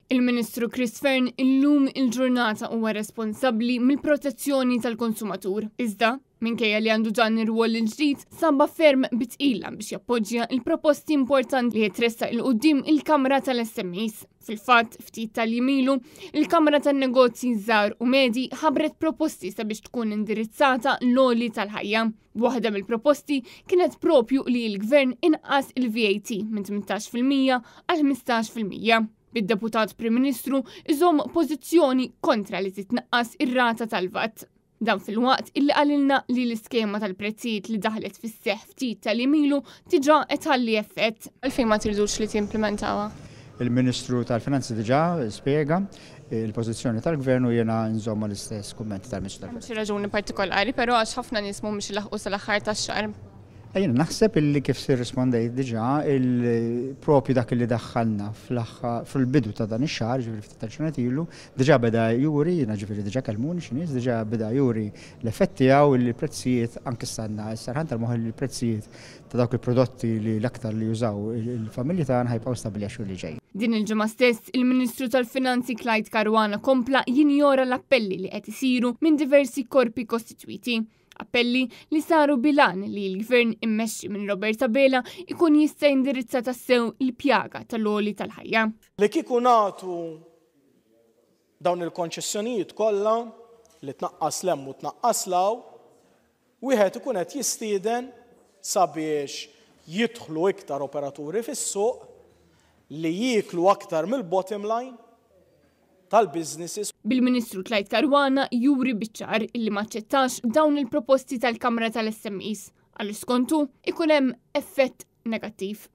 Il-Ministru Chris Fearn illum il-ġurnata huwa responsabbli mill-protezzjoni tal-konsumatur. Iżda, minkejja li għandu dan ir-rwol il-ġdid, saba ferm bitqila biex jappoġġja il-proposti importanti li jitressa il-qudiem il-Kamra tal-SMEs. Fil-fatt, ftit tal-jimilu, il-Kamra tan-Negozji Żgħar u Medji ħabret proposti sabiex tkun indirizzata l-għoli tal-ħajja. Waħda mill-proposti kienet propju li l-Gvern inqas il-VAT minn 18% għal 15%. Bid-Deputat Prim Ministru iżomm pożizzjoni kontra li titnaqqas ir-rata tal-VAT. Dan fil-waqt illi qalilna li l-iskema tal-prezzijiet li daħlet fis-seħħ ftit tal-jimilu diġà qed ħalli effett. Għalfejn ma tridux li timplementawha? Il-Ministru tal-Finanzi diġà spjega il-pożizzjoni tal-Gvern u jiena nżomma l-istess kummenti tal-Ministru tal-Finanzi. Xi raġuni partikolari, però għax ħafna nies mhumiex ilaħqu sal-aħħar tax-xahar. Ejna naħseb illi kif si rispondejt diġà propju dak li daħħalna fil-bidu ta' dan ix-xahar, ġifieri ftit tal-ġurnat ilu, diġà beda juri, jiena ġifieri diġà kellmuni xi nies, diġà beda juri l-effett tiegħu li l-prezzijiet anke stanna s-sarħan tal-moħħ li l-prezzijiet ta' dawk il-prodotti li l-aktar li jużaw il-familji tagħna ħajbqgħu stabbli għax li ġej. Din il-ġimgħa stess, il-Ministru tal-Finanzi Clyde Caruana kompla jinjora l-appelli li qed isiru minn diversi korpi kostitwiti. Appelli li saru bilan li l-Gvern immexxi minn Roberta Bela ikun jista' jindirizza tassew il-pjaga tal-għoli tal-ħajja. Li kieku nagħtu dawn il-konċessjonijiet kollha li tnaqqas lemm u tnaqqas law, wieħed ikun qed jistieden sabiex jidħlu iktar operaturi fis-suq li jieklu aktar mill-bottom line tal-businesses. Bil-Ministru Clyde Caruana juri biċċar illi ma ċettax dawn il-proposti tal-Kamra tal-SMEs għal-iskontu ikun hemm effett negattiv.